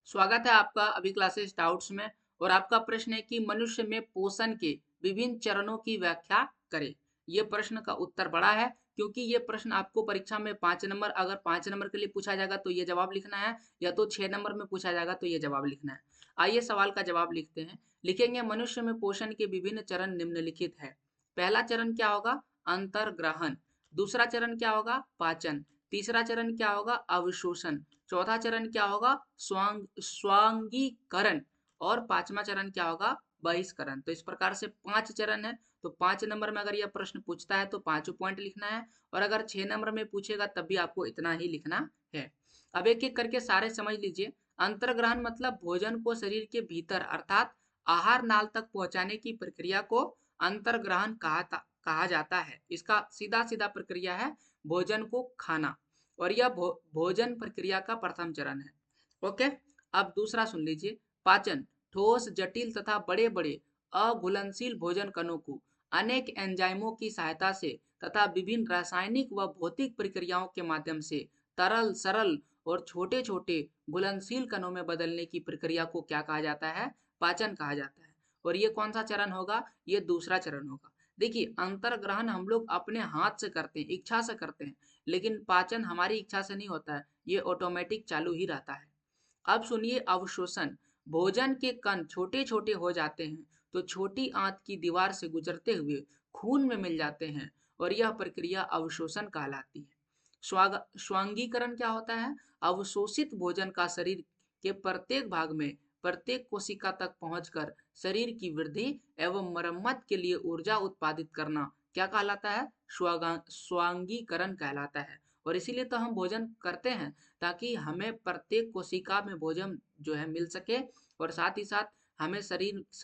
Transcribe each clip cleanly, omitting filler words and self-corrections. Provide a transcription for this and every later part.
स्वागत है आपका अभी क्लासेस डाउट्स में। और आपका प्रश्न है कि मनुष्य में पोषण के विभिन्न चरणों की व्याख्या करें। ये प्रश्न का उत्तर बड़ा है, क्योंकि ये प्रश्न आपको परीक्षा में 5 नंबर, अगर 5 नंबर के लिए पूछा जाएगा तो ये जवाब लिखना है, या तो 6 नंबर में पूछा जाएगा तो ये जवाब लिखना है। आइए सवाल का जवाब लिखते हैं। लिखेंगे मनुष्य में पोषण के विभिन्न चरण निम्नलिखित है। पहला चरण क्या होगा? अंतर्ग्रहण। दूसरा चरण क्या होगा? पाचन। तीसरा चरण क्या होगा? अवशोषण। चौथा चरण क्या होगा? स्वांगीकरण। और पांचवा चरण क्या होगा? बहिष्करण। तो इस प्रकार से 5 चरण है। तो 5 नंबर में अगर यह प्रश्न पूछता है तो 5 पॉइंट लिखना है, और अगर 6 नंबर में पूछेगा तब भी आपको इतना ही लिखना है। अब एक एक करके सारे समझ लीजिए। अंतर्ग्रहण मतलब भोजन को शरीर के भीतर अर्थात आहार नाल तक पहुंचाने की प्रक्रिया को अंतर्ग्रहण कहा जाता है। इसका सीधा सीधा प्रक्रिया है भोजन को खाना, और यह भोजन प्रक्रिया का प्रथम चरण है। ओके। अब दूसरा सुन लीजिए। पाचन। ठोस, जटिल तथा बड़े बड़े अघुलनशील भोजन कणों को अनेक एंजाइमों की सहायता से तथा विभिन्न रासायनिक व भौतिक प्रक्रियाओं के माध्यम से तरल, सरल और छोटे छोटे घुलनशील कणों में बदलने की प्रक्रिया को क्या कहा जाता है? पाचन कहा जाता है। और ये कौन सा चरण होगा? ये दूसरा चरण होगा। देखिए, अंतर्ग्रहण हम लोग अपने हाथ से करते हैं, इच्छा से करते हैं, लेकिन पाचन हमारी इच्छा से नहीं होता है, ये ऑटोमेटिक चालू ही रहता है। अब सुनिए अवशोषण। भोजन के कण छोटे छोटे हो जाते हैं, तो छोटी आंत की दीवार से गुजरते हुए खून में मिल जाते हैं, और यह प्रक्रिया अवशोषण कहलाती है। स्वांगीकरण क्या होता है? अवशोषित भोजन का शरीर के प्रत्येक भाग में, प्रत्येक कोशिका तक पहुंचकर शरीर की वृद्धि एवं मरम्मत के लिए ऊर्जा उत्पादित करना क्या कहलाता है? स्वांगीकरण कहलाता है। और इसीलिए तो हम भोजन करते हैं, ताकि हमें प्रत्येक कोशिका में भोजन जो है मिल सके, और साथ ही साथ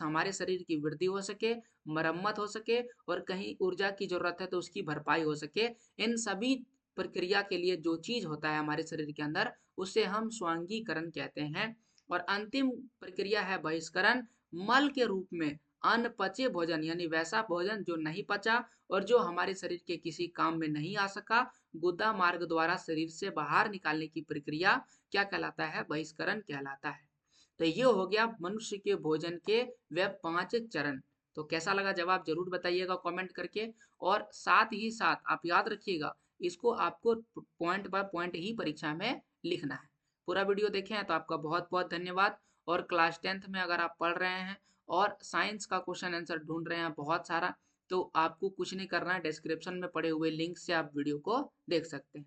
हमारे शरीर की वृद्धि हो सके, मरम्मत हो सके, और कहीं ऊर्जा की जरूरत है तो उसकी भरपाई हो सके। इन सभी प्रक्रिया के लिए जो चीज होता है हमारे शरीर के अंदर, उसे हम स्वांगीकरण कहते हैं। और अंतिम प्रक्रिया है बहिष्करण। मल के रूप में अनपचे भोजन, यानी वैसा भोजन जो नहीं पचा और जो हमारे शरीर के किसी काम में नहीं आ सका, गुदा मार्ग द्वारा शरीर से बाहर निकालने की प्रक्रिया क्या कहलाता है? बहिष्करण कहलाता है। तो ये हो गया मनुष्य के भोजन के वे 5 चरण। तो कैसा लगा जवाब जरूर बताइएगा कमेंट करके। और साथ ही साथ आप याद रखिएगा, इसको आपको पॉइंट बाय पॉइंट ही परीक्षा में लिखना है। पूरा वीडियो देखें तो आपका बहुत बहुत धन्यवाद। और क्लास 10th में अगर आप पढ़ रहे हैं और साइंस का क्वेश्चन आंसर ढूंढ रहे हैं बहुत सारा, तो आपको कुछ नहीं करना है, डिस्क्रिप्शन में पड़े हुए लिंक से आप वीडियो को देख सकते हैं।